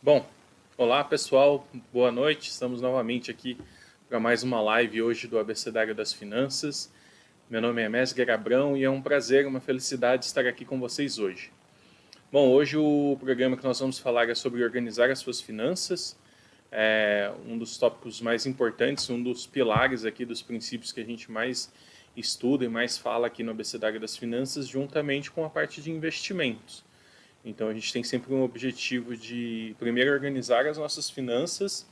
Bom, olá pessoal, boa noite. Estamos novamente aqui para mais uma live hoje do Abecedário das Finanças. Meu nome é Mesger Abrão e é um prazer, uma felicidade estar aqui com vocês hoje. Bom, hoje o programa que nós vamos falar é sobre organizar as suas finanças. É um dos tópicos mais importantes, um dos pilares aqui dos princípios que a gente mais estuda e mais fala aqui no Abecedário das Finanças, juntamente com a parte de investimentos. Então a gente tem sempre um objetivo de primeiro organizar as nossas finanças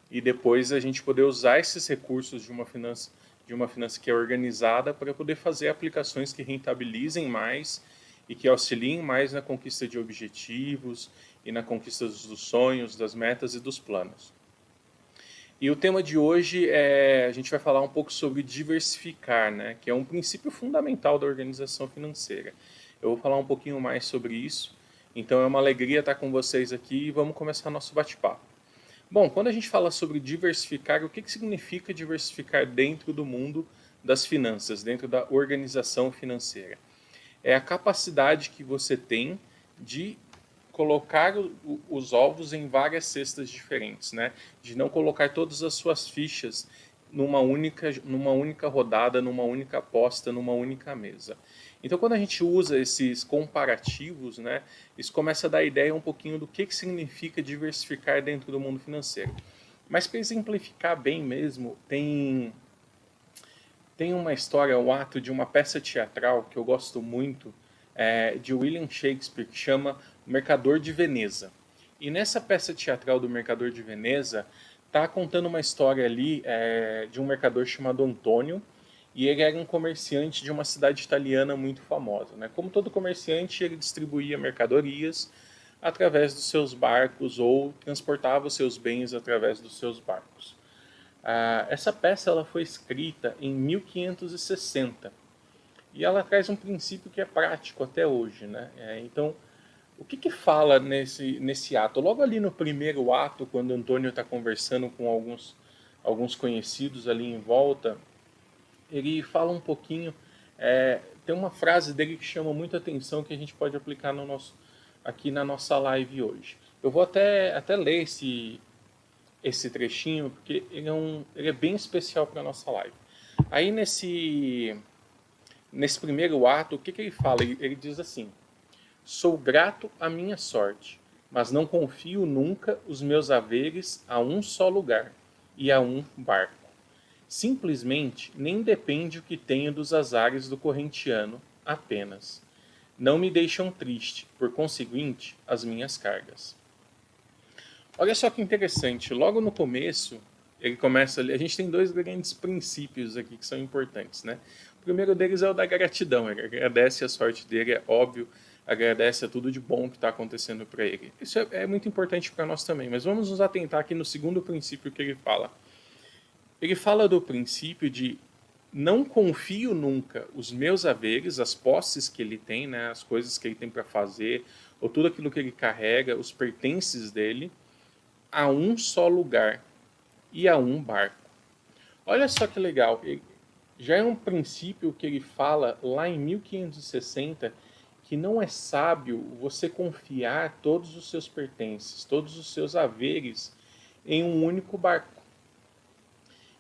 e depois a gente poder usar esses recursos de uma finança que é organizada para poder fazer aplicações que rentabilizem mais e que auxiliem mais na conquista de objetivos e na conquista dos sonhos, das metas e dos planos. E o tema de hoje a gente vai falar um pouco sobre diversificar, né, que é um princípio fundamental da organização financeira. Eu vou falar um pouquinho mais sobre isso. Então é uma alegria estar com vocês aqui e vamos começar nosso bate-papo. Bom, quando a gente fala sobre diversificar, o que significa diversificar dentro do mundo das finanças, dentro da organização financeira? É a capacidade que você tem de colocar os ovos em várias cestas diferentes, né? De não colocar todas as suas fichas numa única rodada, numa única aposta, numa única mesa. Então, quando a gente usa esses comparativos, né, isso começa a dar ideia um pouquinho do que significa diversificar dentro do mundo financeiro. Mas para exemplificar bem mesmo, tem uma história, um ato de uma peça teatral que eu gosto muito, de William Shakespeare, que chama O Mercador de Veneza. E nessa peça teatral do Mercador de Veneza, tá contando uma história ali de um mercador chamado Antônio, e ele era um comerciante de uma cidade italiana muito famosa. Né? Como todo comerciante, ele distribuía mercadorias através dos seus barcos ou transportava os seus bens através dos seus barcos. Essa peça ela foi escrita em 1560 e ela traz um princípio que é prático até hoje. Né? Então, o que fala nesse ato? Logo ali no primeiro ato, quando Antônio está conversando com alguns conhecidos ali em volta, ele fala um pouquinho. Tem uma frase dele que chama muita atenção que a gente pode aplicar aqui na nossa live hoje. Eu vou até ler esse trechinho, porque ele é bem especial para a nossa live. Aí nesse primeiro ato, o que ele fala? Ele diz assim: sou grato à minha sorte, mas não confio nunca os meus haveres a um só lugar e a um barco. Simplesmente nem depende o que tenho dos azares do correntiano apenas. Não me deixam triste, por conseguinte, as minhas cargas. Olha só que interessante, logo no começo, ele começa ali, a gente tem dois grandes princípios aqui que são importantes, né? O primeiro deles é o da gratidão, ele agradece a sorte dele, é óbvio, agradece a tudo de bom que está acontecendo para ele. Isso é muito importante para nós também, mas vamos nos atentar aqui no segundo princípio que ele fala. Ele fala do princípio de não confio nunca os meus haveres, as posses que ele tem, né, as coisas que ele tem para fazer, ou tudo aquilo que ele carrega, os pertences dele, a um só lugar e a um barco. Olha só que legal, já é um princípio que ele fala lá em 1560 que não é sábio você confiar todos os seus pertences, todos os seus haveres em um único barco.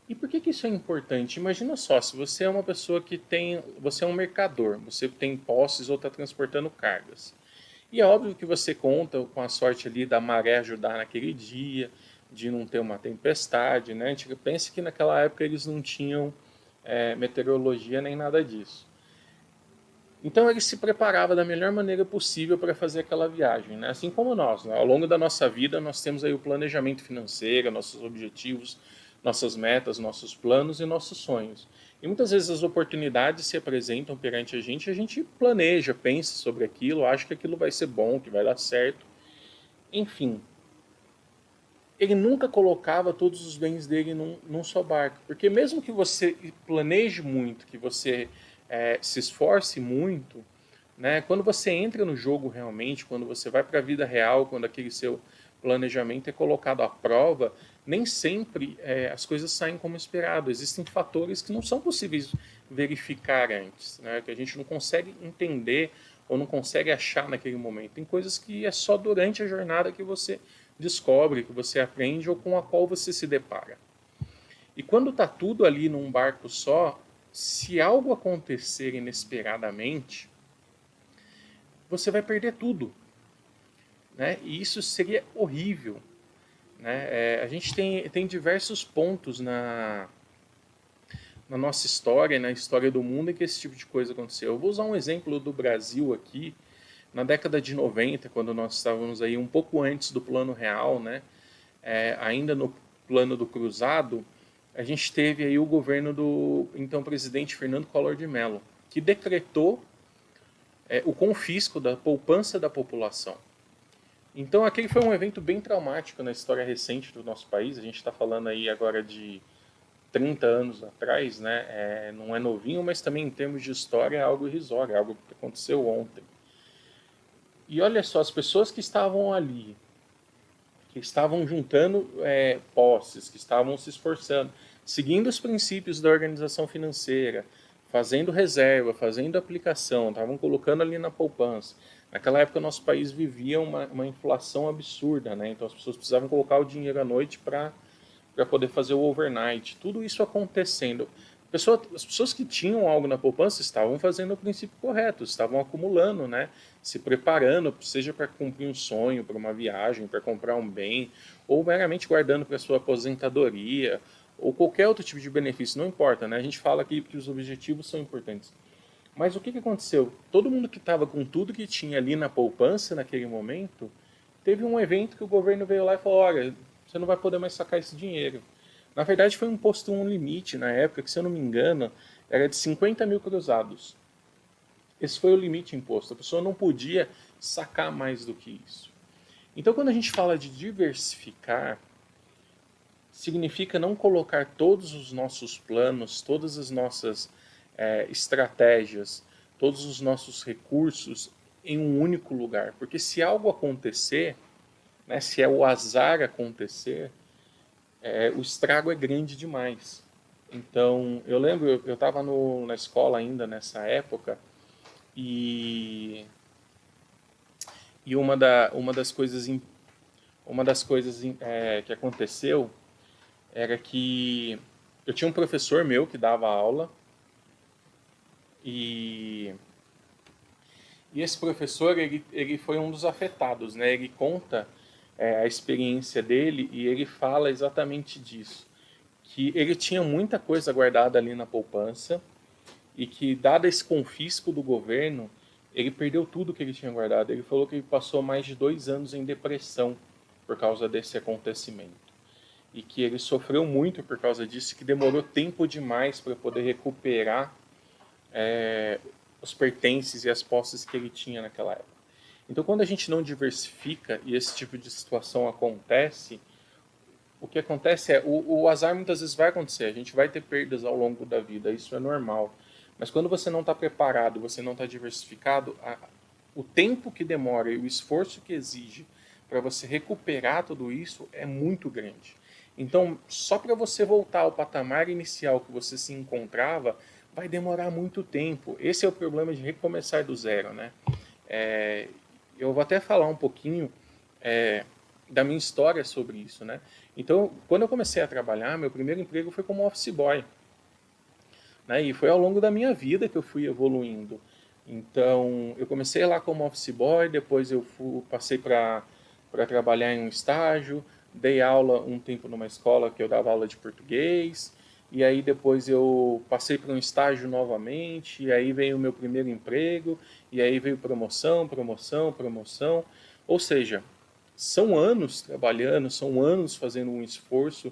E por que isso é importante? Imagina só, se você é uma pessoa você é um mercador, você tem posses ou está transportando cargas. E é óbvio que você conta com a sorte ali da maré ajudar naquele dia, de não ter uma tempestade, né? Pense que naquela época eles não tinham meteorologia nem nada disso. Então ele se preparava da melhor maneira possível para fazer aquela viagem, né? Assim como nós, né? Ao longo da nossa vida nós temos aí o planejamento financeiro, nossos objetivos, nossas metas, nossos planos e nossos sonhos. E muitas vezes as oportunidades se apresentam perante a gente planeja, pensa sobre aquilo, acha que aquilo vai ser bom, que vai dar certo. Enfim, ele nunca colocava todos os bens dele num só barco. Porque mesmo que você planeje muito, que você se esforce muito, né, quando você entra no jogo realmente, quando você vai para a vida real, quando aquele seu planejamento é colocado à prova, nem sempre as coisas saem como esperado. Existem fatores que não são possíveis verificar antes, né, que a gente não consegue entender ou não consegue achar naquele momento. Tem coisas que é só durante a jornada que você descobre, que você aprende ou com a qual você se depara. E quando está tudo ali num barco só, se algo acontecer inesperadamente, você vai perder tudo, né? E isso seria horrível, né? A gente tem diversos pontos na nossa história, na história do mundo, em que esse tipo de coisa aconteceu. Eu vou usar um exemplo do Brasil aqui, na década de 90, quando nós estávamos aí um pouco antes do Plano Real, né? Ainda no plano do Cruzado, a gente teve aí o governo do então presidente Fernando Collor de Mello, que decretou o confisco da poupança da população. Então aquele foi um evento bem traumático na história recente do nosso país. A gente está falando aí agora de 30 anos atrás, né? Não é novinho, mas também em termos de história é algo irrisório, é algo que aconteceu ontem. E olha só, as pessoas que estavam ali, que estavam juntando posses, que estavam se esforçando, seguindo os princípios da organização financeira, fazendo reserva, fazendo aplicação, estavam colocando ali na poupança. Naquela época, nosso país vivia uma inflação absurda, né? Então as pessoas precisavam colocar o dinheiro à noite para poder fazer o overnight. Tudo isso acontecendo. As pessoas que tinham algo na poupança estavam fazendo o princípio correto, estavam acumulando, né? Se preparando, seja para cumprir um sonho, para uma viagem, para comprar um bem, ou meramente guardando para sua aposentadoria, ou qualquer outro tipo de benefício, não importa, né? A gente fala aqui que os objetivos são importantes. Mas o que aconteceu? Todo mundo que estava com tudo que tinha ali na poupança naquele momento, teve um evento que o governo veio lá e falou: olha, você não vai poder mais sacar esse dinheiro. Na verdade, foi imposto um limite na época, que se eu não me engano, era de 50 mil cruzados. Esse foi o limite imposto. A pessoa não podia sacar mais do que isso. Então, quando a gente fala de diversificar, significa não colocar todos os nossos planos, todas as nossas estratégias, todos os nossos recursos em um único lugar. Porque se algo acontecer, né, se o azar acontecer, o estrago é grande demais. Então, eu lembro, eu estava na escola ainda nessa época, e, e uma das coisas que aconteceu era que eu tinha um professor meu que dava aula, e, e esse professor ele foi um dos afetados, né? Ele conta a experiência dele e ele fala exatamente disso, que ele tinha muita coisa guardada ali na poupança e que, dado esse confisco do governo, ele perdeu tudo que ele tinha guardado. Ele falou que ele passou mais de 2 anos em depressão por causa desse acontecimento. E que ele sofreu muito por causa disso, que demorou tempo demais para poder recuperar os pertences e as posses que ele tinha naquela época. Então, quando a gente não diversifica e esse tipo de situação acontece, o que acontece o azar muitas vezes vai acontecer, a gente vai ter perdas ao longo da vida, isso é normal. Mas quando você não está preparado, você não está diversificado, o tempo que demora e o esforço que exige para você recuperar tudo isso é muito grande. Então, só para você voltar ao patamar inicial que você se encontrava, vai demorar muito tempo. Esse é o problema de recomeçar do zero, né? Eu vou até falar um pouquinho da minha história sobre isso, né? Então, quando eu comecei a trabalhar, meu primeiro emprego foi como office boy, né? E foi ao longo da minha vida que eu fui evoluindo. Então, eu comecei lá como office boy, depois passei para trabalhar em um estágio, dei aula um tempo numa escola que eu dava aula de português, e aí depois eu passei para um estágio novamente, e aí veio o meu primeiro emprego, e aí veio promoção, promoção, promoção. Ou seja, são anos trabalhando, são anos fazendo um esforço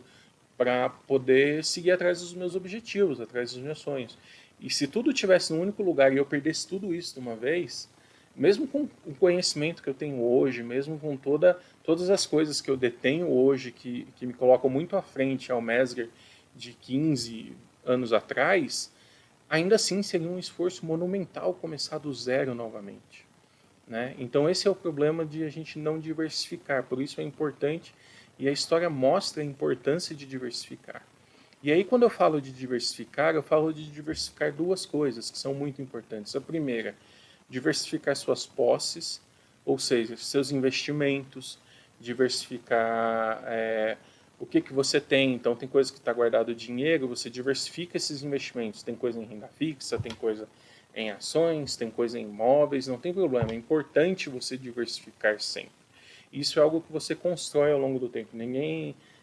para poder seguir atrás dos meus objetivos, atrás dos meus sonhos. E se tudo tivesse num único lugar e eu perdesse tudo isso de uma vez, mesmo com o conhecimento que eu tenho hoje, mesmo com todas as coisas que eu detenho hoje, que me colocam muito à frente ao Mesger de 15 anos atrás, ainda assim seria um esforço monumental começar do zero novamente, né? Então esse é o problema de a gente não diversificar, por isso é importante, e a história mostra a importância de diversificar. E aí quando eu falo de diversificar, eu falo de diversificar duas coisas que são muito importantes. A primeira, diversificar suas posses, ou seja, seus investimentos, diversificar o que você tem. Então, tem coisa que está guardado dinheiro, você diversifica esses investimentos. Tem coisa em renda fixa, tem coisa em ações, tem coisa em imóveis, não tem problema. É importante você diversificar sempre. Isso é algo que você constrói ao longo do tempo.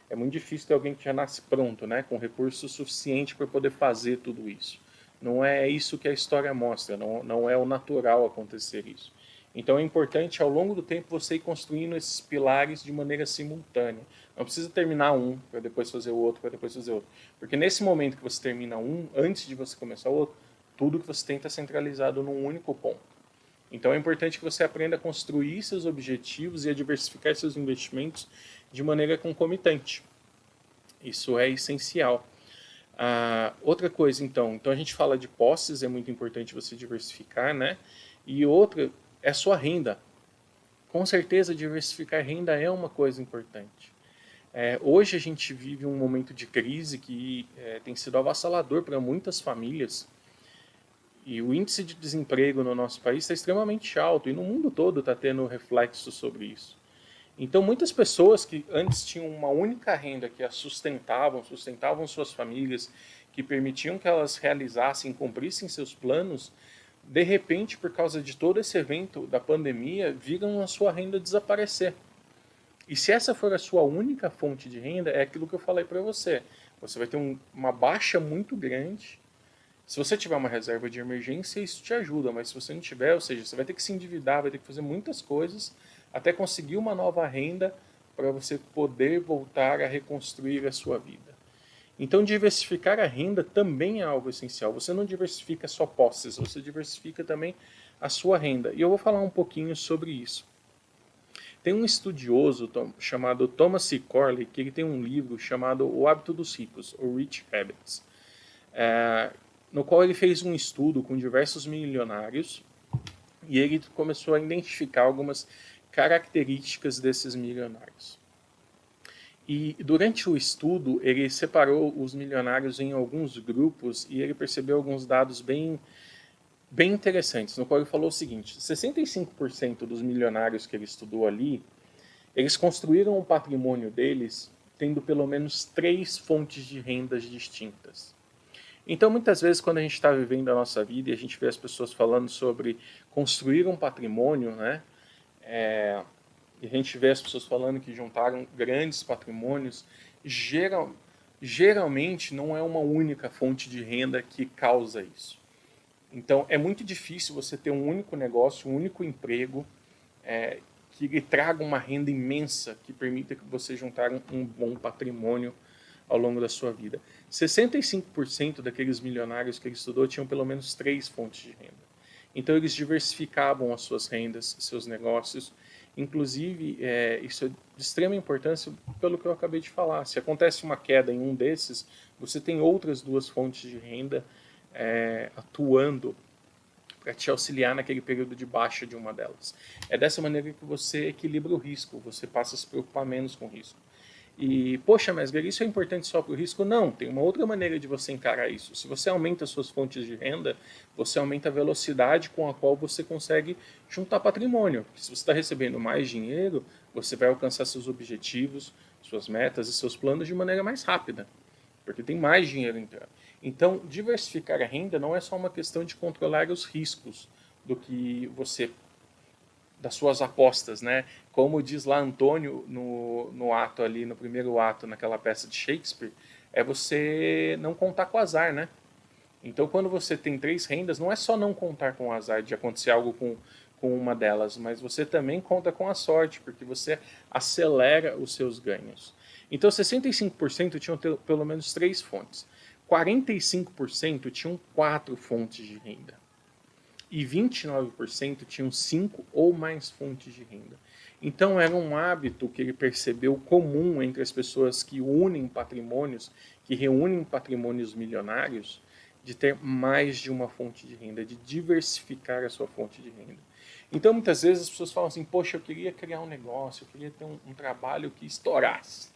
É muito difícil ter alguém que já nasce pronto, né, com recurso suficiente para poder fazer tudo isso. Não é isso que a história mostra, não é o natural acontecer isso. Então é importante ao longo do tempo você ir construindo esses pilares de maneira simultânea. Não precisa terminar um para depois fazer o outro, para depois fazer o outro. Porque nesse momento que você termina um, antes de você começar o outro, tudo que você tem está centralizado num único ponto. Então é importante que você aprenda a construir seus objetivos e a diversificar seus investimentos de maneira concomitante. Isso é essencial. Outra coisa, então a gente fala de posses, é muito importante você diversificar, né? E outra é a sua renda. Com certeza, diversificar renda é uma coisa importante. Hoje a gente vive um momento de crise que tem sido avassalador para muitas famílias. E o índice de desemprego no nosso país está extremamente alto e no mundo todo está tendo reflexo sobre isso. Então, muitas pessoas que antes tinham uma única renda que as sustentavam suas famílias, que permitiam que elas realizassem, cumprissem seus planos, de repente, por causa de todo esse evento da pandemia, viram a sua renda desaparecer. E se essa for a sua única fonte de renda, é aquilo que eu falei para você. Você vai ter uma baixa muito grande. Se você tiver uma reserva de emergência, isso te ajuda, mas se você não tiver, ou seja, você vai ter que se endividar, vai ter que fazer muitas coisas até conseguir uma nova renda para você poder voltar a reconstruir a sua vida. Então, diversificar a renda também é algo essencial. Você não diversifica só posses, você diversifica também a sua renda. E eu vou falar um pouquinho sobre isso. Tem um estudioso chamado Thomas C. Corley, que ele tem um livro chamado O Hábito dos Ricos, ou Rich Habits, no qual ele fez um estudo com diversos milionários e ele começou a identificar algumas características desses milionários. E durante o estudo, ele separou os milionários em alguns grupos e ele percebeu alguns dados bem interessantes, no qual ele falou o seguinte: 65% dos milionários que ele estudou ali, eles construíram o patrimônio deles tendo pelo menos 3 fontes de rendas distintas. Então, muitas vezes, quando a gente está vivendo a nossa vida e a gente vê as pessoas falando sobre construir um patrimônio, né? E a gente vê as pessoas falando que juntaram grandes patrimônios, geralmente não é uma única fonte de renda que causa isso. Então, é muito difícil você ter um único negócio, um único emprego, que lhe traga uma renda imensa que permita que você juntar um bom patrimônio ao longo da sua vida. 65% daqueles milionários que ele estudou tinham pelo menos 3 fontes de renda. Então eles diversificavam as suas rendas, seus negócios. Inclusive, isso é de extrema importância pelo que eu acabei de falar. Se acontece uma queda em um desses, você tem outras 2 fontes de renda atuando para te auxiliar naquele período de baixa de uma delas. É dessa maneira que você equilibra o risco, você passa a se preocupar menos com o risco. E, poxa, mas isso é importante só para o risco? Não, tem uma outra maneira de você encarar isso. Se você aumenta as suas fontes de renda, você aumenta a velocidade com a qual você consegue juntar patrimônio. Porque se você está recebendo mais dinheiro, você vai alcançar seus objetivos, suas metas e seus planos de maneira mais rápida, porque tem mais dinheiro entrando. Então, diversificar a renda não é só uma questão de controlar os riscos das suas apostas, né? Como diz lá Antônio no ato ali, no primeiro ato, naquela peça de Shakespeare, é você não contar com o azar, né? Então, quando você tem 3 rendas, não é só não contar com o azar de acontecer algo com uma delas, mas você também conta com a sorte, porque você acelera os seus ganhos. Então, 65% tinham pelo menos 3 fontes. 45% tinham 4 fontes de renda. E 29% tinham 5 ou mais fontes de renda. Então era um hábito que ele percebeu comum entre as pessoas que unem patrimônios, que reúnem patrimônios milionários, de ter mais de uma fonte de renda, de diversificar a sua fonte de renda. Então muitas vezes as pessoas falam assim: poxa, eu queria criar um negócio, eu queria ter um trabalho que estourasse,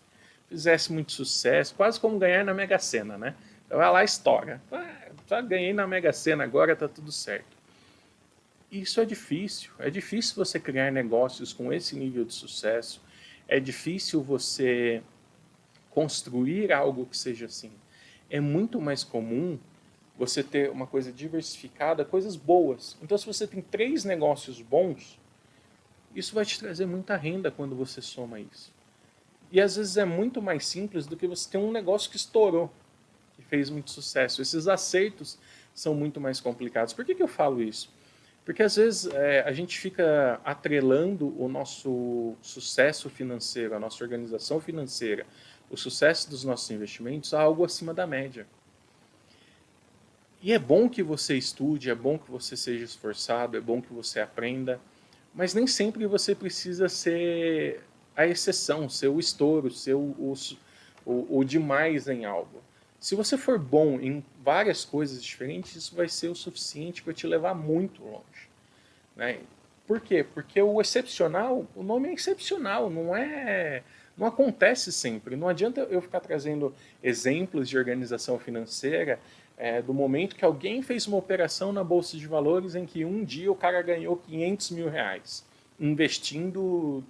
fizesse muito sucesso, quase como ganhar na Mega Sena, né? Então vai lá e estoura. Já ganhei na Mega Sena, agora está tudo certo. Isso é difícil você criar negócios com esse nível de sucesso, é difícil você construir algo que seja assim. É muito mais comum você ter uma coisa diversificada, coisas boas. Então, se você tem 3 negócios bons, isso vai te trazer muita renda quando você soma isso. E às vezes é muito mais simples do que você ter um negócio que estourou, que fez muito sucesso. Esses acertos são muito mais complicados. Por que eu falo isso? Porque às vezes a gente fica atrelando o nosso sucesso financeiro, a nossa organização financeira, o sucesso dos nossos investimentos a algo acima da média. E é bom que você estude, é bom que você seja esforçado, é bom que você aprenda, mas nem sempre você precisa ser a exceção, ser o estouro, ser o demais em algo. Se você for bom em várias coisas diferentes, isso vai ser o suficiente para te levar muito longe. Né? Por quê? Porque o excepcional, o nome é excepcional, não acontece sempre. Não adianta eu ficar trazendo exemplos de organização financeira do momento que alguém fez uma operação na Bolsa de Valores em que um dia o cara ganhou 500 mil reais, investindo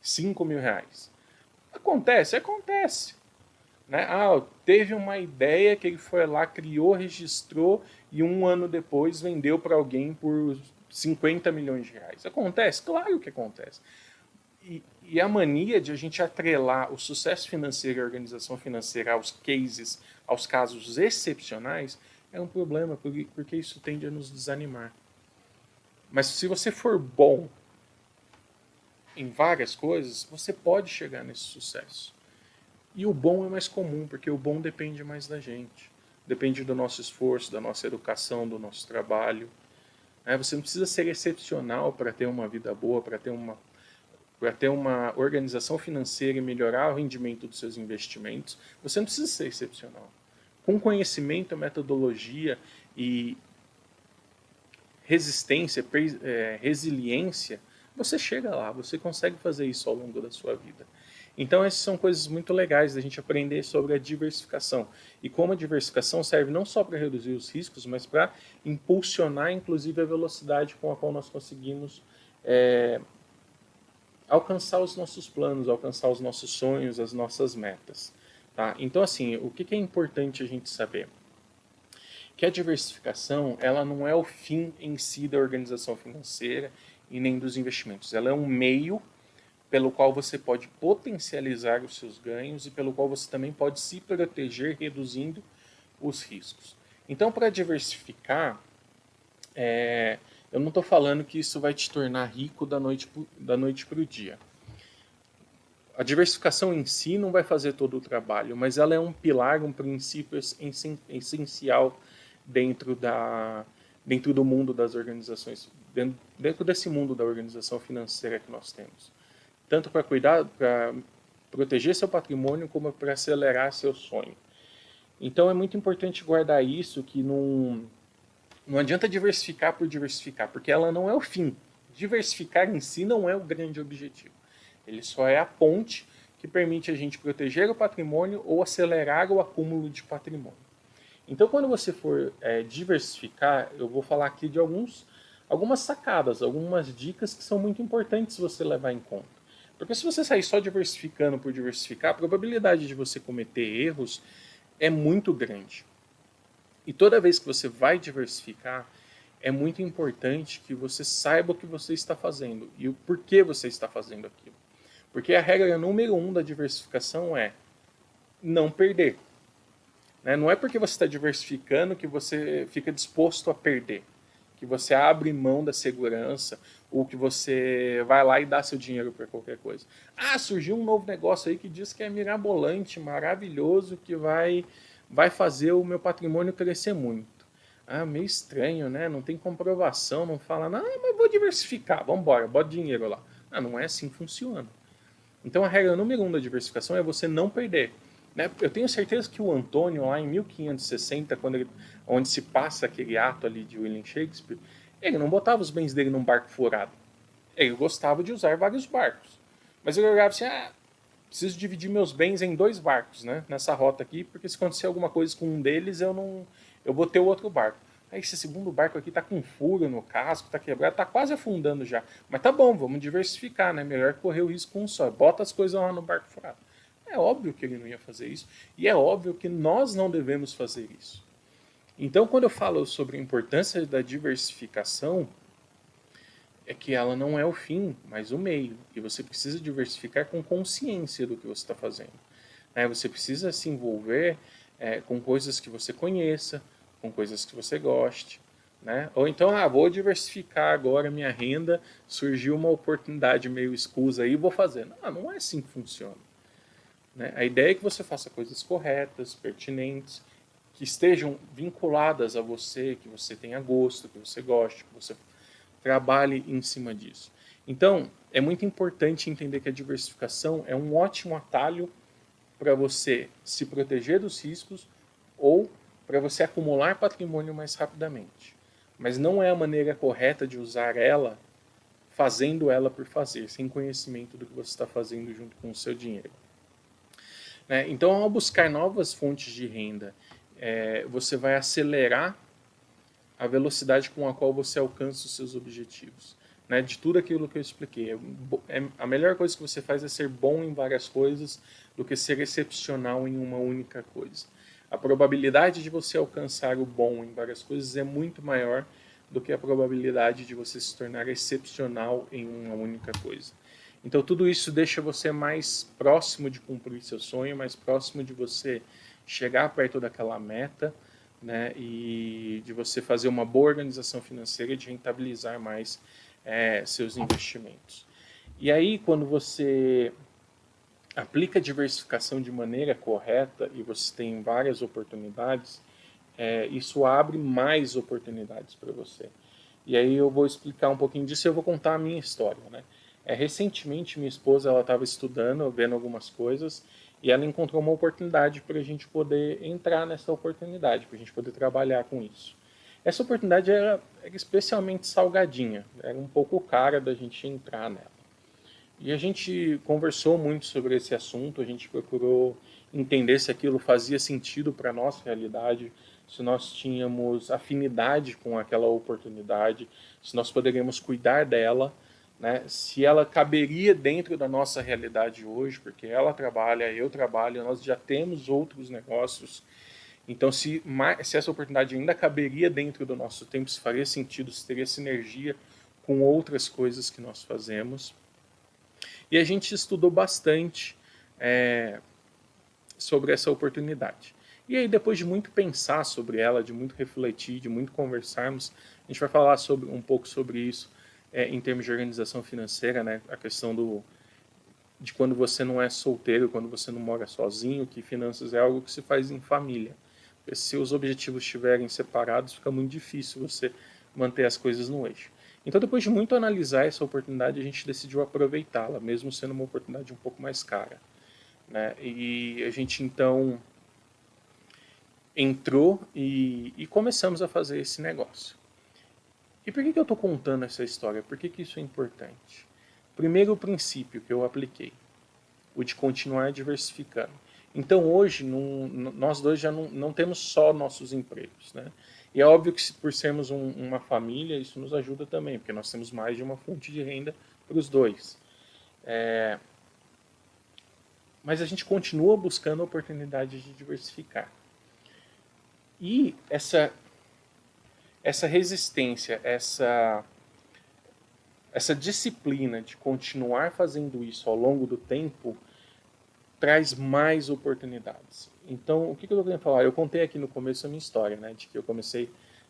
5 mil reais. Acontece, acontece. Né? Teve uma ideia que ele foi lá, criou, registrou e um ano depois vendeu para alguém por 50 milhões de reais. Acontece? Claro que acontece. E a mania de a gente atrelar o sucesso financeiro e a organização financeira aos cases, aos casos excepcionais, é um problema, porque isso tende a nos desanimar. Mas se você for bom em várias coisas, você pode chegar nesse sucesso. E o bom é mais comum, porque o bom depende mais da gente. Depende do nosso esforço, da nossa educação, do nosso trabalho. Você não precisa ser excepcional para ter uma vida boa, para ter uma organização financeira e melhorar o rendimento dos seus investimentos. Você não precisa ser excepcional. Com conhecimento, metodologia e resistência, resiliência, você chega lá, você consegue fazer isso ao longo da sua vida. Então, essas são coisas muito legais da gente aprender sobre a diversificação. E como a diversificação serve não só para reduzir os riscos, mas para impulsionar, inclusive, a velocidade com a qual nós conseguimos alcançar os nossos planos, alcançar os nossos sonhos, as nossas metas. Tá? Então, assim, o que é importante a gente saber? Que a diversificação, ela não é o fim em si da organização financeira e nem dos investimentos. Ela é um meio pelo qual você pode potencializar os seus ganhos e pelo qual você também pode se proteger reduzindo os riscos. Então, para diversificar, eu não estou falando que isso vai te tornar rico da noite para o dia. A diversificação em si não vai fazer todo o trabalho, mas ela é um pilar, um princípio essencial dentro do mundo das organizações, dentro desse mundo da organização financeira que nós temos. Tanto para cuidar, para proteger seu patrimônio, como para acelerar seu sonho. Então é muito importante guardar isso, que não adianta diversificar por diversificar, porque ela não é o fim. Diversificar em si não é o grande objetivo. Ele só é a ponte que permite a gente proteger o patrimônio ou acelerar o acúmulo de patrimônio. Então, quando você for diversificar, eu vou falar aqui de algumas sacadas, algumas dicas que são muito importantes você levar em conta. Porque se você sair só diversificando por diversificar, a probabilidade de você cometer erros é muito grande. E toda vez que você vai diversificar, é muito importante que você saiba o que você está fazendo e o porquê você está fazendo aquilo. Porque a regra número 1 da diversificação é não perder. Não é porque você está diversificando que você fica disposto a perder, que você abre mão da segurança ou que você vai lá e dá seu dinheiro para qualquer coisa. Surgiu um novo negócio aí que diz que é mirabolante, maravilhoso, que vai fazer o meu patrimônio crescer muito. Meio estranho, né? Não tem comprovação, não fala nada, mas vou diversificar, vamos embora, bota dinheiro lá. Não é assim que funciona. Então a regra número 1 da diversificação é você não perder. Eu tenho certeza que o Antônio, lá em 1560, onde se passa aquele ato ali de William Shakespeare, ele não botava os bens dele num barco furado. Ele gostava de usar vários barcos. Mas ele olhava assim, preciso dividir meus bens em 2 barcos, né, nessa rota aqui, porque se acontecer alguma coisa com um deles, eu vou ter o outro barco. esse segundo barco aqui está com furo no casco, está quebrado, está quase afundando já. Mas tá bom, vamos diversificar, né? Melhor correr o risco com um só. Bota as coisas lá no barco furado. É óbvio que ele não ia fazer isso. E é óbvio que nós não devemos fazer isso. Então, quando eu falo sobre a importância da diversificação, é que ela não é o fim, mas o meio. E você precisa diversificar com consciência do que você está fazendo. Você precisa se envolver com coisas que você conheça, com coisas que você goste. Ou então, vou diversificar agora minha renda, surgiu uma oportunidade meio escusa aí, vou fazer. Não é assim que funciona. A ideia é que você faça coisas corretas, pertinentes, que estejam vinculadas a você, que você tenha gosto, que você goste, que você trabalhe em cima disso. Então, é muito importante entender que a diversificação é um ótimo atalho para você se proteger dos riscos ou para você acumular patrimônio mais rapidamente. Mas não é a maneira correta de usar ela fazendo ela por fazer, sem conhecimento do que você está fazendo junto com o seu dinheiro. Então, ao buscar novas fontes de renda, você vai acelerar a velocidade com a qual você alcança os seus objetivos. De tudo aquilo que eu expliquei. A melhor coisa que você faz é ser bom em várias coisas do que ser excepcional em uma única coisa. A probabilidade de você alcançar o bom em várias coisas é muito maior do que a probabilidade de você se tornar excepcional em uma única coisa. Então tudo isso deixa você mais próximo de cumprir seu sonho, mais próximo de você chegar perto daquela meta, e de você fazer uma boa organização financeira e de rentabilizar mais seus investimentos. E aí, quando você aplica a diversificação de maneira correta e você tem várias oportunidades, isso abre mais oportunidades para você. E aí eu vou explicar um pouquinho disso e eu vou contar a minha história. Recentemente, minha esposa estava estudando, vendo algumas coisas, e ela encontrou uma oportunidade para a gente poder entrar nessa oportunidade, para a gente poder trabalhar com isso. Essa oportunidade era especialmente salgadinha, era um pouco cara da gente entrar nela. E a gente conversou muito sobre esse assunto, a gente procurou entender se aquilo fazia sentido para a nossa realidade, se nós tínhamos afinidade com aquela oportunidade, se nós poderíamos cuidar dela, se ela caberia dentro da nossa realidade hoje, porque ela trabalha, eu trabalho, nós já temos outros negócios. Então, se essa oportunidade ainda caberia dentro do nosso tempo, se faria sentido, se teria sinergia com outras coisas que nós fazemos. E a gente estudou bastante sobre essa oportunidade. E aí, depois de muito pensar sobre ela, de muito refletir, de muito conversarmos, a gente vai falar um pouco sobre isso em termos de organização financeira, a questão de quando você não é solteiro, quando você não mora sozinho, que finanças é algo que se faz em família. Porque se os objetivos estiverem separados, fica muito difícil você manter as coisas no eixo. Então, depois de muito analisar essa oportunidade, a gente decidiu aproveitá-la, mesmo sendo uma oportunidade um pouco mais cara. E a gente, então, entrou e começamos a fazer esse negócio. E por que eu estou contando essa história? Por que isso é importante? Primeiro, o princípio que eu apliquei, o de continuar diversificando. Então, hoje, nós dois já não temos só nossos empregos. E é óbvio que por sermos uma família, isso nos ajuda também, porque nós temos mais de uma fonte de renda para os dois. Mas a gente continua buscando oportunidades de diversificar. E essa resistência, essa disciplina de continuar fazendo isso ao longo do tempo traz mais oportunidades. Então, o que eu estou querendo falar? Eu contei aqui no começo a minha história, de que eu comecei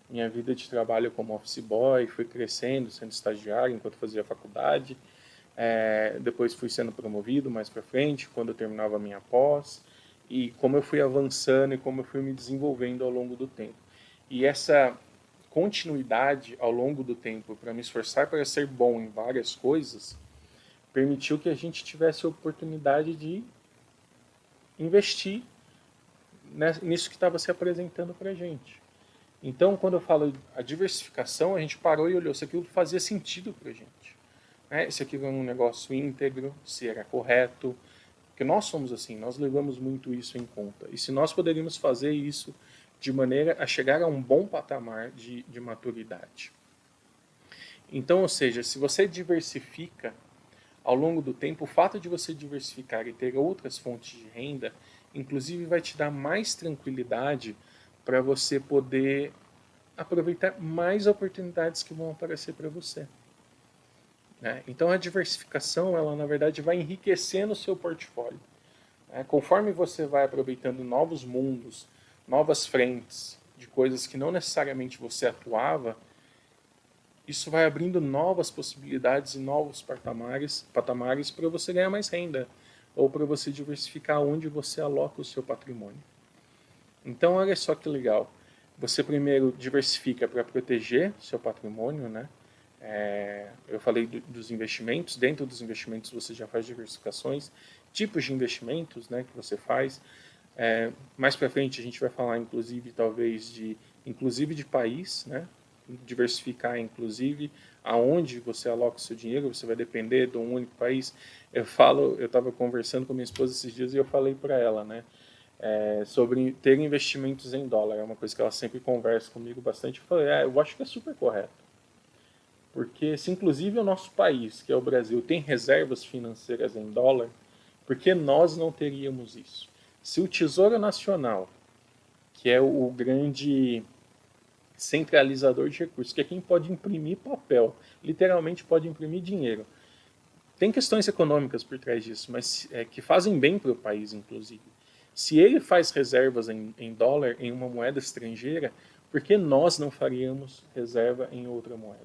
minha vida de trabalho como office boy, fui crescendo, sendo estagiário enquanto fazia faculdade, depois fui sendo promovido mais para frente, quando eu terminava a minha pós, e como eu fui avançando e como eu fui me desenvolvendo ao longo do tempo. E essa continuidade ao longo do tempo para me esforçar para ser bom em várias coisas permitiu que a gente tivesse a oportunidade de investir nisso que estava se apresentando para a gente. Então, quando eu falo a diversificação, a gente parou e olhou se aquilo fazia sentido para a gente. Se aquilo era um negócio íntegro, se era correto, porque nós somos assim, nós levamos muito isso em conta. E se nós poderíamos fazer isso de maneira a chegar a um bom patamar de maturidade. Então, ou seja, se você diversifica ao longo do tempo, o fato de você diversificar e ter outras fontes de renda, inclusive vai te dar mais tranquilidade para você poder aproveitar mais oportunidades que vão aparecer para você. Né? Então a diversificação, ela na verdade vai enriquecendo o seu portfólio. Né? Conforme você vai aproveitando novos mundos, novas frentes de coisas que não necessariamente você atuava, isso vai abrindo novas possibilidades e novos patamares para você ganhar mais renda ou para você diversificar onde você aloca o seu patrimônio. Então, olha só que legal. Você primeiro diversifica para proteger seu patrimônio, né? Eu falei dos investimentos. Dentro dos investimentos você já faz diversificações, tipos de investimentos, né, que você faz. Mais para frente a gente vai falar, inclusive, talvez inclusive de país, né? Diversificar, inclusive, aonde você aloca o seu dinheiro. Você vai depender de um único país. Eu estava conversando com minha esposa esses dias e eu falei para ela, né? Sobre ter investimentos em dólar. É uma coisa que ela sempre conversa comigo bastante. Eu falei, eu acho que é super correto. Porque se inclusive o nosso país, que é o Brasil, tem reservas financeiras em dólar, por que nós não teríamos isso? Se o Tesouro Nacional, que é o grande centralizador de recursos, que é quem pode imprimir papel, literalmente pode imprimir dinheiro. Tem questões econômicas por trás disso, mas que fazem bem para o país, inclusive. Se ele faz reservas em dólar, em uma moeda estrangeira, por que nós não faríamos reserva em outra moeda?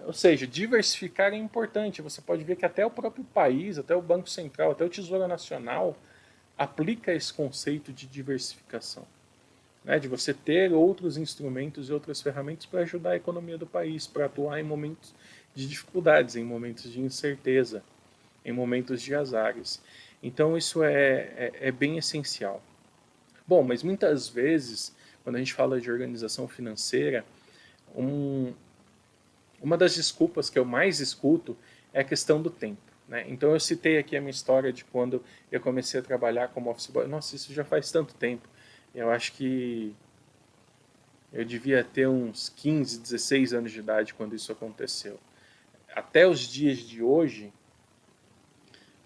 Ou seja, diversificar é importante. Você pode ver que até o próprio país, até o Banco Central, até o Tesouro Nacional aplica esse conceito de diversificação. Né, de você ter outros instrumentos e outras ferramentas para ajudar a economia do país, para atuar em momentos de dificuldades, em momentos de incerteza, em momentos de azares. Então isso é bem essencial. Bom, mas muitas vezes, quando a gente fala de organização financeira, uma das desculpas que eu mais escuto é a questão do tempo. Né? Então eu citei aqui a minha história de quando eu comecei a trabalhar como office boy. Nossa, isso já faz tanto tempo. Eu acho que eu devia ter uns 15, 16 anos de idade quando isso aconteceu. Até os dias de hoje,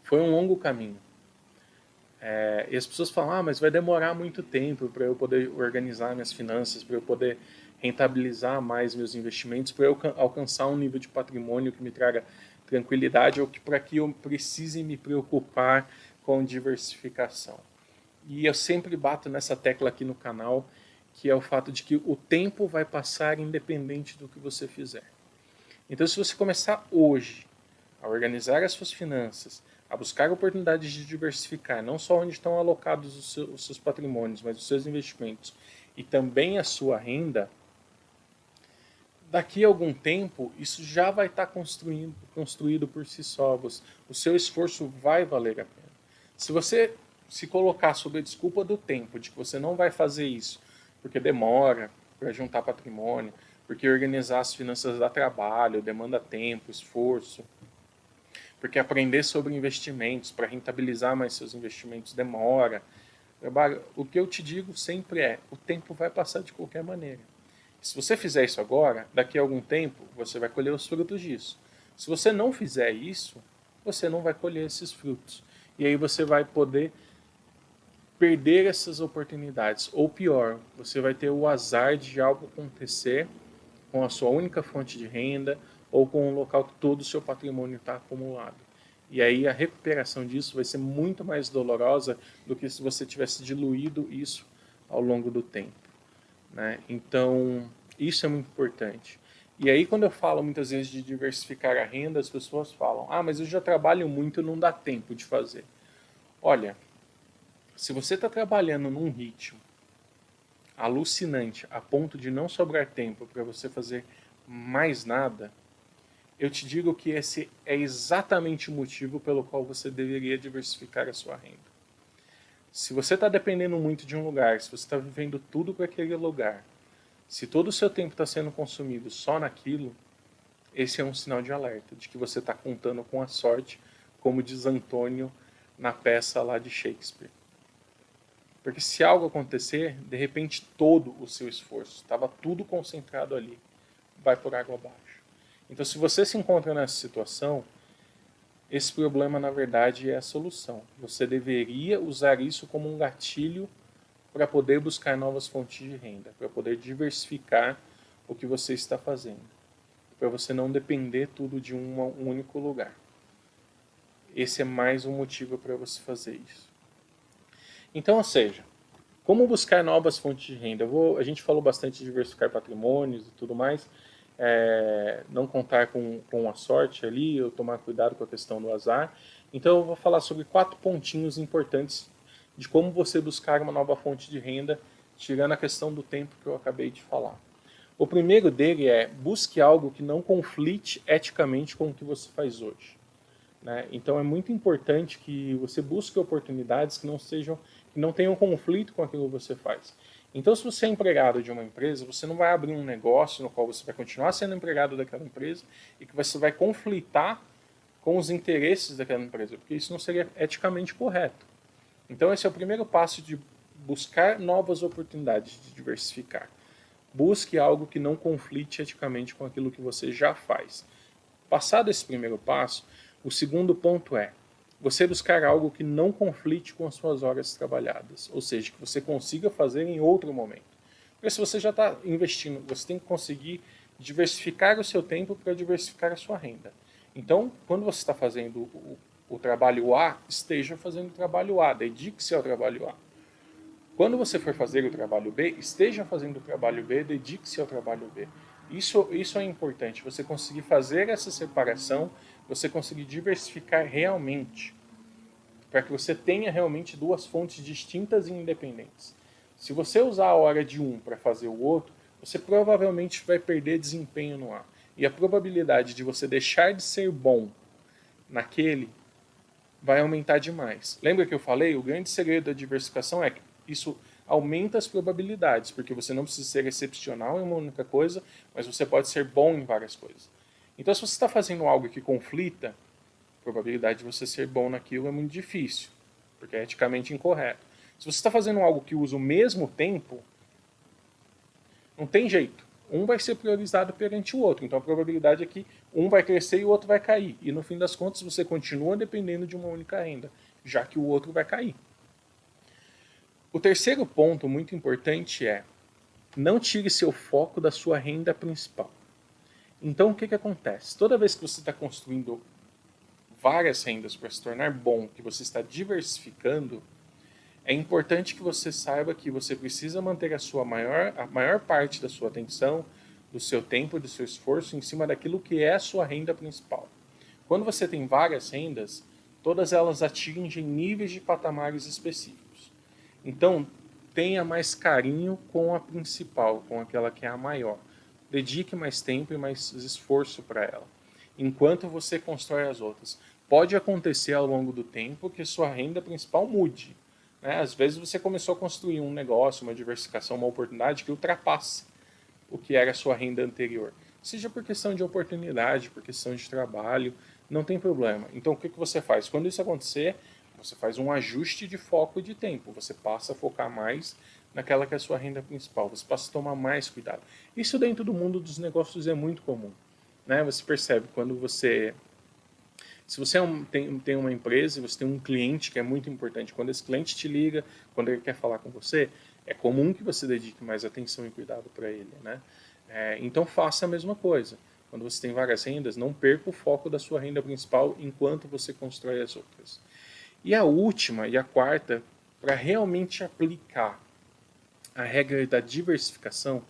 foi um longo caminho. E as pessoas falam, mas vai demorar muito tempo para eu poder organizar minhas finanças, para eu poder rentabilizar mais meus investimentos, para eu alcançar um nível de patrimônio que me traga tranquilidade ou que para que eu precise me preocupar com diversificação. E eu sempre bato nessa tecla aqui no canal, que é o fato de que o tempo vai passar independente do que você fizer. Então, se você começar hoje a organizar as suas finanças, a buscar oportunidades de diversificar, não só onde estão alocados os seus patrimônios, mas os seus investimentos e também a sua renda, daqui a algum tempo isso já vai estar construído por si só. O seu esforço vai valer a pena. Se você se colocar sob a desculpa do tempo, de que você não vai fazer isso, porque demora para juntar patrimônio, porque organizar as finanças dá trabalho, demanda tempo, esforço, porque aprender sobre investimentos, para rentabilizar mais seus investimentos demora. O que eu te digo sempre é, o tempo vai passar de qualquer maneira. Se você fizer isso agora, daqui a algum tempo, você vai colher os frutos disso. Se você não fizer isso, você não vai colher esses frutos. E aí você vai poder perder essas oportunidades. Ou pior, você vai ter o azar de algo acontecer com a sua única fonte de renda ou com um local que todo o seu patrimônio está acumulado. E aí a recuperação disso vai ser muito mais dolorosa do que se você tivesse diluído isso ao longo do tempo. Né? Então, isso é muito importante. E aí, quando eu falo muitas vezes de diversificar a renda, as pessoas falam, mas eu já trabalho muito, não dá tempo de fazer. Olha, se você está trabalhando num ritmo alucinante, a ponto de não sobrar tempo para você fazer mais nada, eu te digo que esse é exatamente o motivo pelo qual você deveria diversificar a sua renda. Se você está dependendo muito de um lugar, se você está vivendo tudo para aquele lugar, se todo o seu tempo está sendo consumido só naquilo, esse é um sinal de alerta, de que você está contando com a sorte, como diz Antônio na peça lá de Shakespeare. Porque se algo acontecer, de repente todo o seu esforço, estava tudo concentrado ali, vai por água abaixo. Então, se você se encontra nessa situação, esse problema na verdade é a solução. Você deveria usar isso como um gatilho para poder buscar novas fontes de renda, para poder diversificar o que você está fazendo, para você não depender tudo de um único lugar. Esse é mais um motivo para você fazer isso. Então, ou seja, como buscar novas fontes de renda? A gente falou bastante de diversificar patrimônios e tudo mais, não contar com a sorte ali, ou tomar cuidado com a questão do azar. Então eu vou falar sobre 4 pontinhos importantes de como você buscar uma nova fonte de renda, tirando a questão do tempo que eu acabei de falar. O primeiro dele é: busque algo que não conflite eticamente com o que você faz hoje. Né? Então é muito importante que você busque oportunidades que não tenham conflito com aquilo que você faz. Então, se você é empregado de uma empresa, você não vai abrir um negócio no qual você vai continuar sendo empregado daquela empresa e que você vai conflitar com os interesses daquela empresa, porque isso não seria eticamente correto. Então, esse é o primeiro passo de buscar novas oportunidades, de diversificar. Busque algo que não conflite eticamente com aquilo que você já faz. Passado esse primeiro passo, o segundo ponto é você buscar algo que não conflite com as suas horas trabalhadas, ou seja, que você consiga fazer em outro momento. Porque se você já está investindo, você tem que conseguir diversificar o seu tempo para diversificar a sua renda. Então, quando você está fazendo o trabalho A, esteja fazendo o trabalho A, dedique-se ao trabalho A. Quando você for fazer o trabalho B, esteja fazendo o trabalho B, dedique-se ao trabalho B. Isso é importante, você conseguir fazer essa separação, você conseguir diversificar realmente, para que você tenha realmente 2 fontes distintas e independentes. Se você usar a hora de um para fazer o outro, você provavelmente vai perder desempenho no A. E a probabilidade de você deixar de ser bom naquele vai aumentar demais. Lembra que eu falei? O grande segredo da diversificação é que isso aumenta as probabilidades, porque você não precisa ser excepcional em uma única coisa, mas você pode ser bom em várias coisas. Então, se você está fazendo algo que conflita, a probabilidade de você ser bom naquilo é muito difícil, porque é eticamente incorreto. Se você está fazendo algo que usa o mesmo tempo, não tem jeito. Um vai ser priorizado perante o outro. Então a probabilidade é que um vai crescer e o outro vai cair. E no fim das contas você continua dependendo de uma única renda, já que o outro vai cair. O terceiro ponto muito importante é: não tire seu foco da sua renda principal. Então o que acontece? Toda vez que você está construindo várias rendas para se tornar bom, que você está diversificando, é importante que você saiba que você precisa manter a maior parte da sua atenção, do seu tempo, do seu esforço em cima daquilo que é a sua renda principal. Quando você tem várias rendas, todas elas atingem níveis de patamares específicos. Então, tenha mais carinho com a principal, com aquela que é a maior. Dedique mais tempo e mais esforço para ela, enquanto você constrói as outras. Pode acontecer ao longo do tempo que sua renda principal mude. Né? Às vezes você começou a construir um negócio, uma diversificação, uma oportunidade que ultrapasse o que era a sua renda anterior. Seja por questão de oportunidade, por questão de trabalho, não tem problema. Então o que você faz? Quando isso acontecer, você faz um ajuste de foco e de tempo. Você passa a focar mais naquela que é a sua renda principal. Você passa a tomar mais cuidado. Isso dentro do mundo dos negócios é muito comum. Né? Você percebe quando você... Se você tem uma empresa e você tem um cliente que é muito importante, quando esse cliente te liga, quando ele quer falar com você, é comum que você dedique mais atenção e cuidado para ele. Né? Então faça a mesma coisa. Quando você tem várias rendas, não perca o foco da sua renda principal enquanto você constrói as outras. E a última e a quarta, para realmente aplicar a regra da diversificação,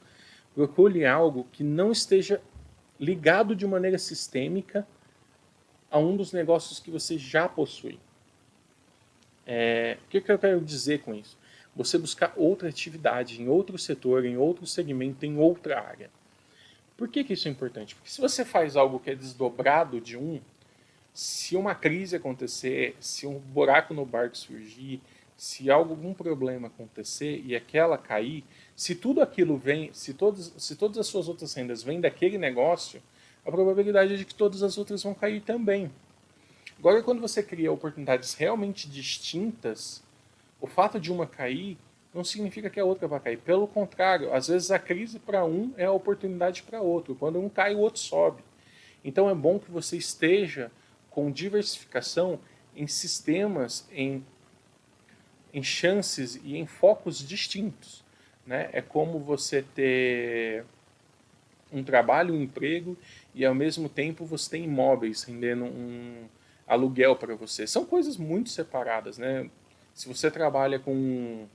procure algo que não esteja ligado de maneira sistêmica a um dos negócios que você já possui. O que eu quero dizer com isso? Você buscar outra atividade em outro setor, em outro segmento, em outra área. Por que isso é importante? Porque se você faz algo que é desdobrado de um, se uma crise acontecer, se um buraco no barco surgir, se algum problema acontecer e aquela cair, se tudo aquilo vem, se todas as suas outras rendas vêm daquele negócio, a probabilidade é de que todas as outras vão cair também. Agora, quando você cria oportunidades realmente distintas, o fato de uma cair não significa que a outra vai cair. Pelo contrário, às vezes a crise para um é a oportunidade para outro. Quando um cai, o outro sobe. Então é bom que você esteja com diversificação em sistemas, em chances e em focos distintos. Né? É como você ter um trabalho, um emprego e ao mesmo tempo você tem imóveis rendendo um aluguel para você. São coisas muito separadas, né? Se você trabalha com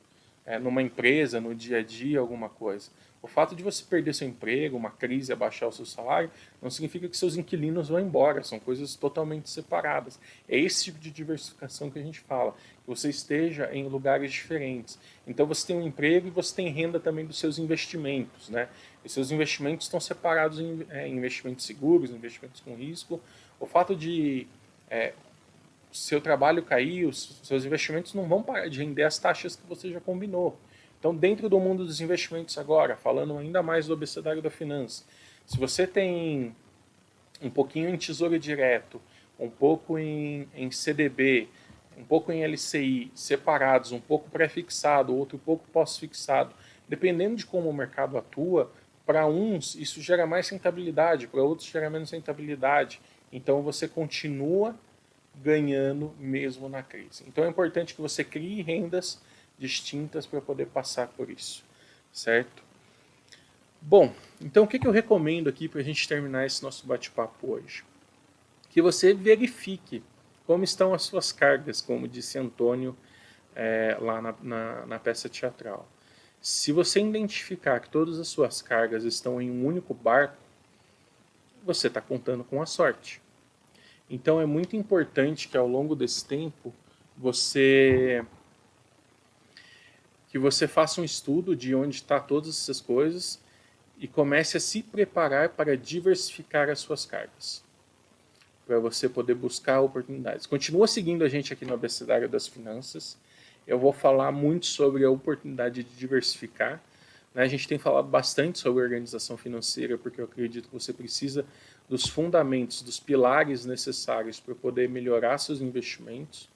numa empresa, no dia a dia, alguma coisa. O fato de você perder seu emprego, uma crise, abaixar o seu salário, não significa que seus inquilinos vão embora. São coisas totalmente separadas. É esse tipo de diversificação que a gente fala. Que você esteja em lugares diferentes. Então você tem um emprego e você tem renda também dos seus investimentos, né? E seus investimentos estão separados em investimentos seguros, investimentos com risco. O fato de seu trabalho cair, os seus investimentos não vão parar de render as taxas que você já combinou. Então, dentro do mundo dos investimentos agora, falando ainda mais do abecedário da finança, se você tem um pouquinho em tesouro direto, um pouco em CDB, um pouco em LCI, separados, um pouco pré-fixado, outro pouco pós-fixado, dependendo de como o mercado atua, para uns isso gera mais rentabilidade, para outros gera menos rentabilidade. Então você continua ganhando mesmo na crise. Então é importante que você crie rendas distintas para poder passar por isso, certo? Bom, então o que eu recomendo aqui para a gente terminar esse nosso bate-papo hoje? Que você verifique como estão as suas cargas, como disse Antônio lá na peça teatral. Se você identificar que todas as suas cargas estão em um único barco, você está contando com a sorte. Então é muito importante que ao longo desse tempo você faça um estudo de onde está todas essas coisas e comece a se preparar para diversificar as suas cargas, para você poder buscar oportunidades. Continua seguindo a gente aqui no Abecedário das Finanças. Eu vou falar muito sobre a oportunidade de diversificar. A gente tem falado bastante sobre organização financeira, porque eu acredito que você precisa dos fundamentos, dos pilares necessários para poder melhorar seus investimentos.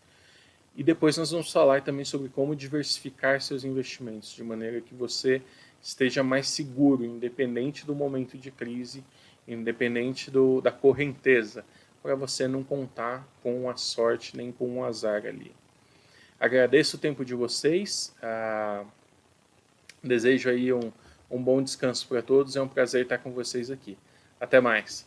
E depois nós vamos falar também sobre como diversificar seus investimentos, de maneira que você esteja mais seguro, independente do momento de crise, independente da correnteza, para você não contar com a sorte nem com o azar ali. Agradeço o tempo de vocês, desejo aí um bom descanso para todos, é um prazer estar com vocês aqui. Até mais!